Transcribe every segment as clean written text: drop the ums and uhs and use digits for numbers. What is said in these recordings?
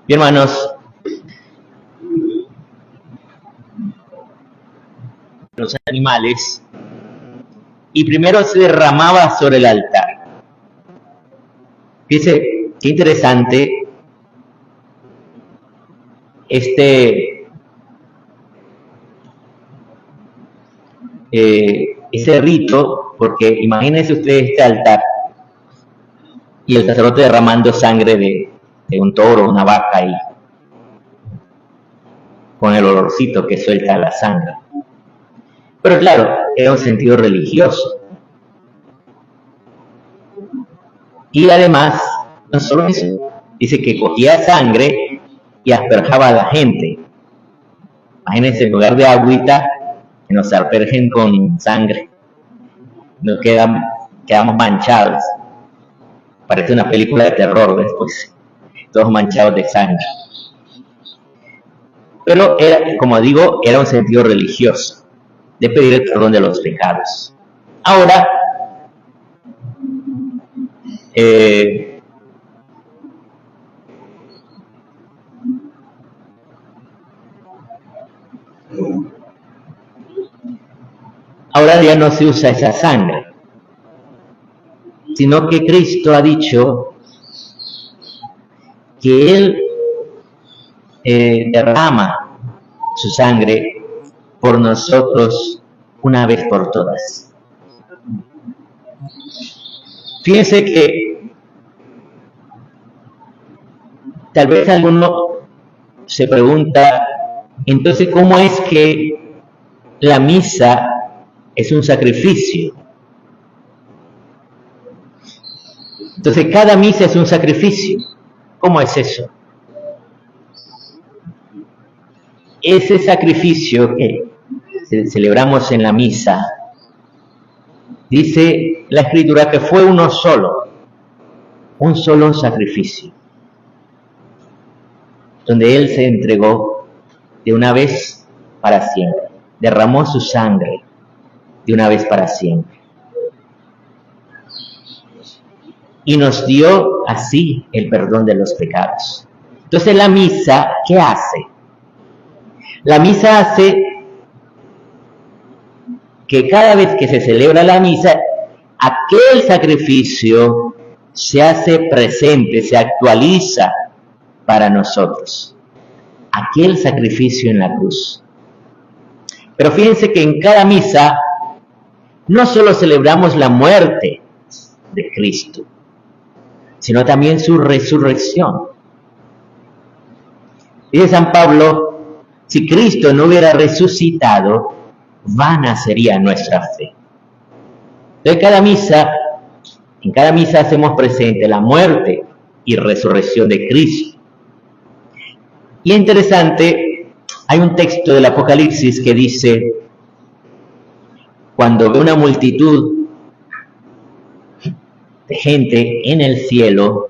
Y hermanos, los animales, y primero se derramaba sobre el altar. Fíjense, qué interesante ese rito, porque imagínense ustedes este altar y el sacerdote derramando sangre de un toro, una vaca, y con el olorcito que suelta la sangre. Pero claro, era un sentido religioso. Y además, no solo eso, dice que cogía sangre y asperjaba a la gente. Imagínense, en lugar de agüita, que nos asperjen con sangre. Nos quedamos manchados. Parece una película de terror después, todos manchados de sangre. Pero era, como digo, era un sentido religioso, de pedir el perdón de los pecados. Ahora, ya no se usa esa sangre, sino que Cristo ha dicho que Él derrama su sangre por nosotros una vez por todas. Fíjense que tal vez alguno se pregunta, entonces, ¿cómo es que la misa es un sacrificio? Entonces, cada misa es un sacrificio. ¿Cómo es eso? Ese sacrificio que celebramos en la misa, dice la Escritura que fue uno solo, un solo sacrificio, donde Él se entregó de una vez para siempre, derramó su sangre de una vez para siempre. Y nos dio así el perdón de los pecados. Entonces la misa, ¿qué hace? La misa hace que cada vez que se celebra la misa, aquel sacrificio se hace presente, se actualiza para nosotros. Aquel sacrificio en la cruz. Pero fíjense que en cada misa no solo celebramos la muerte de Cristo, sino también su resurrección. Dice San Pablo, si Cristo no hubiera resucitado, vana sería nuestra fe. Entonces en cada misa hacemos presente la muerte y resurrección de Cristo. Y es interesante, hay un texto del Apocalipsis que dice, cuando ve una multitud de gente en el cielo,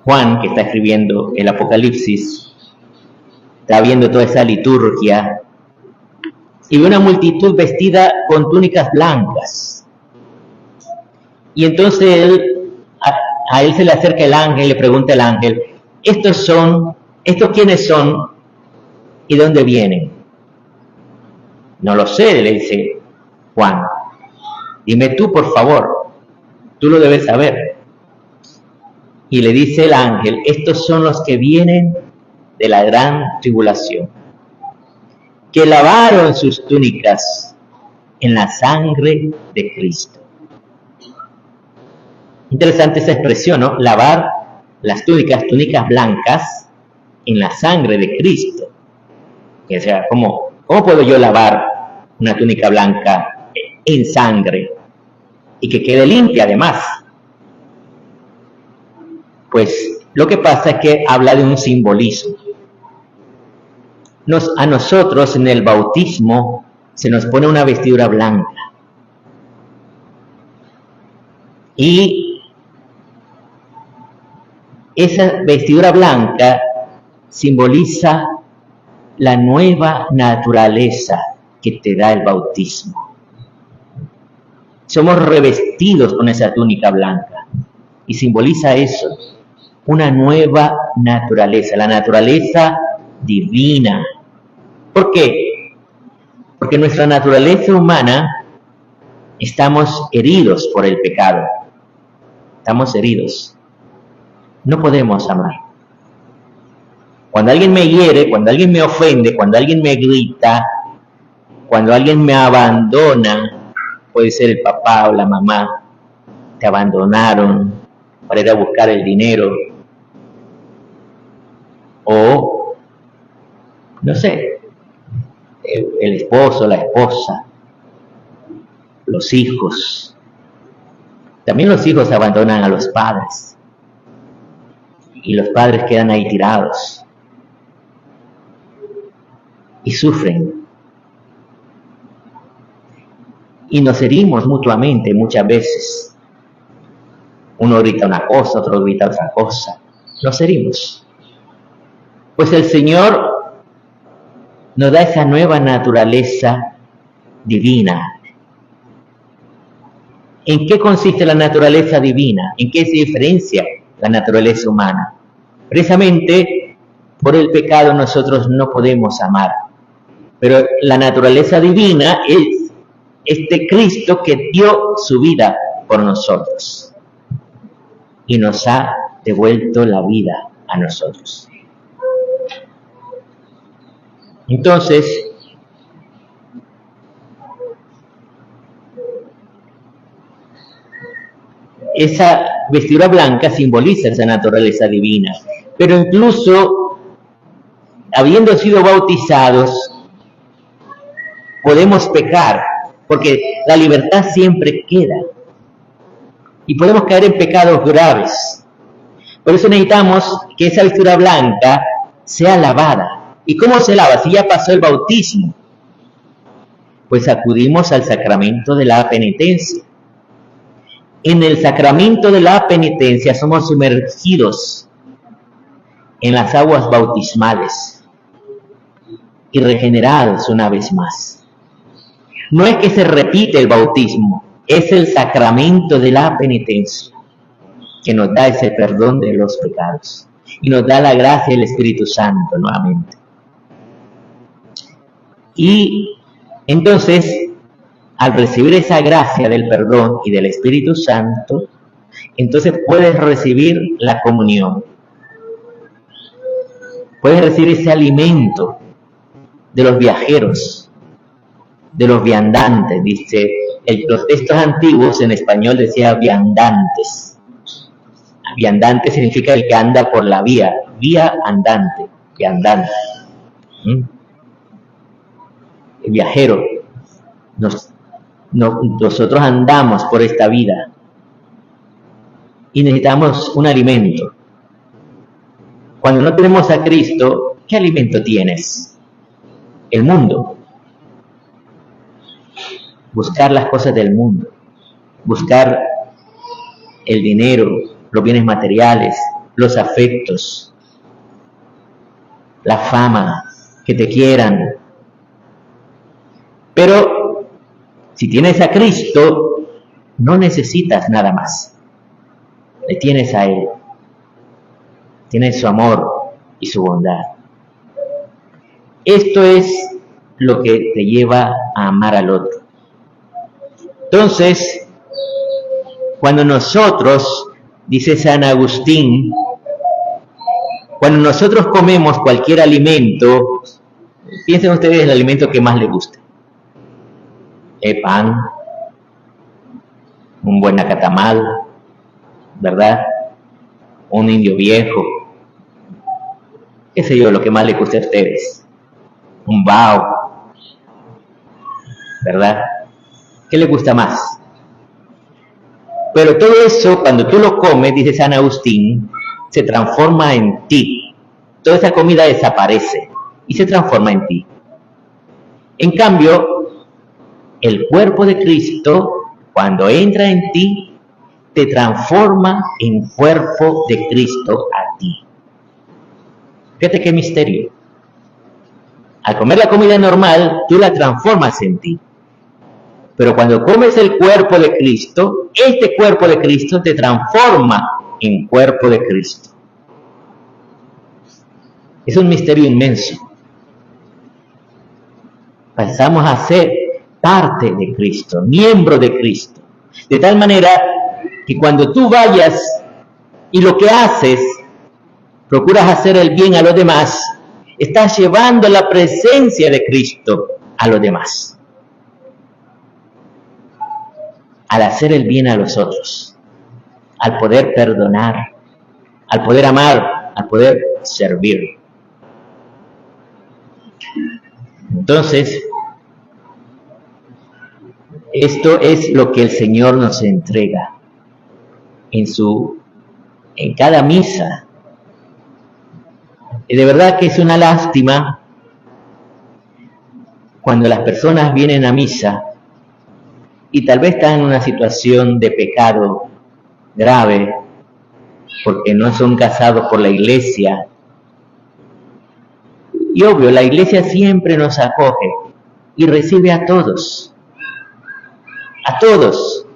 Juan, que está escribiendo el Apocalipsis, está viendo toda esa liturgia y ve una multitud vestida con túnicas blancas. Y entonces a él se le acerca el ángel y le pregunta el ángel, ¿estos quiénes son y de dónde vienen? No lo sé, le dice Juan. Dime tú, por favor, tú lo debes saber. Y le dice el ángel, estos son los que vienen de la gran tribulación, que lavaron sus túnicas en la sangre de Cristo. Interesante esa expresión, ¿no? Lavar las túnicas blancas en la sangre de Cristo. O sea, ¿cómo puedo yo lavar una túnica blanca en sangre y que quede limpia además? Pues lo que pasa es que habla de un simbolismo. A nosotros en el bautismo se nos pone una vestidura blanca. Y esa vestidura blanca simboliza la nueva naturaleza que te da el bautismo. Somos revestidos con esa túnica blanca. y simboliza eso, una nueva naturaleza, la naturaleza divina. ¿Por qué? Porque nuestra naturaleza humana estamos heridos por el pecado. Estamos heridos. No podemos amar. Cuando alguien me hiere, cuando alguien me ofende, cuando alguien me grita, cuando alguien me abandona, puede ser el papá o la mamá, te abandonaron para ir a buscar el dinero, o, no sé, el esposo, la esposa, los hijos. También los hijos abandonan a los padres y los padres quedan ahí tirados y sufren. Y nos herimos mutuamente muchas veces. Uno grita una cosa, otro grita otra cosa. Nos herimos. Pues el Señor nos da esa nueva naturaleza divina. ¿En qué consiste la naturaleza divina? ¿En qué se diferencia la naturaleza humana? Precisamente por el pecado nosotros no podemos amar. Pero la naturaleza divina es este Cristo que dio su vida por nosotros y nos ha devuelto la vida a nosotros. Entonces, esa vestidura blanca simboliza esa naturaleza divina, pero incluso habiendo sido bautizados, podemos pecar, porque la libertad siempre queda. Y podemos caer en pecados graves. Por eso necesitamos que esa vestidura blanca sea lavada. ¿Y cómo se lava? Si ya pasó el bautismo. Pues acudimos al sacramento de la penitencia. En el sacramento de la penitencia somos sumergidos en las aguas bautismales y regenerados una vez más. No es que se repite el bautismo, es el sacramento de la penitencia que nos da ese perdón de los pecados y nos da la gracia del Espíritu Santo nuevamente. Y entonces, al recibir esa gracia del perdón y del Espíritu Santo, entonces puedes recibir la comunión. Puedes recibir ese alimento de los viajeros, de los viandantes, dice, los textos antiguos en español decía viandantes. Viandante significa el que anda por la vía andante, viandante. El viajero. Nosotros andamos por esta vida y necesitamos un alimento. Cuando no tenemos a Cristo, ¿qué alimento tienes? El mundo. Buscar las cosas del mundo, buscar el dinero, los bienes materiales, los afectos, la fama, que te quieran. Pero si tienes a Cristo, no necesitas nada más. Le tienes a Él. Tienes su amor y su bondad. Esto es lo que te lleva a amar al otro. Entonces, cuando nosotros, dice San Agustín, cuando nosotros comemos cualquier alimento, piensen ustedes en el alimento que más les gusta. El pan, un buen nacatamal, ¿verdad? Un indio viejo, qué sé yo, lo que más les gusta a ustedes. Un bao, ¿verdad? ¿Qué le gusta más? Pero todo eso, cuando tú lo comes, dice San Agustín, se transforma en ti. Toda esa comida desaparece y se transforma en ti. En cambio, el cuerpo de Cristo, cuando entra en ti, te transforma en cuerpo de Cristo a ti. Fíjate qué misterio. Al comer la comida normal, tú la transformas en ti. Pero cuando comes el cuerpo de Cristo, este cuerpo de Cristo te transforma en cuerpo de Cristo. Es un misterio inmenso. Pasamos a ser parte de Cristo, miembro de Cristo. De tal manera que cuando tú vayas y lo que haces, procuras hacer el bien a los demás, estás llevando la presencia de Cristo a los demás. Al hacer el bien a los otros, al poder perdonar, al poder amar, al poder servir. Entonces, esto es lo que el Señor nos entrega en cada misa. Y de verdad que es una lástima cuando las personas vienen a misa y tal vez están en una situación de pecado grave, porque no son casados por la iglesia. Y obvio, la iglesia siempre nos acoge y recibe a todos. A todos.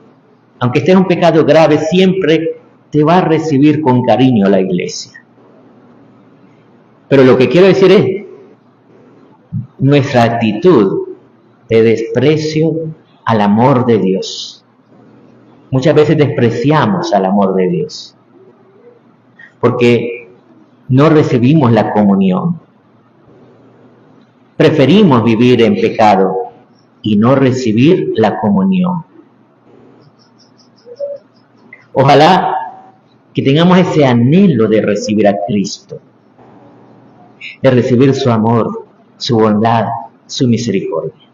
Aunque estés en un pecado grave, siempre te va a recibir con cariño la iglesia. Pero lo que quiero decir es, nuestra actitud de desprecio al amor de Dios. Muchas veces despreciamos al amor de Dios, porque no recibimos la comunión. Preferimos vivir en pecado y no recibir la comunión. Ojalá que tengamos ese anhelo de recibir a Cristo, de recibir su amor, su bondad, su misericordia.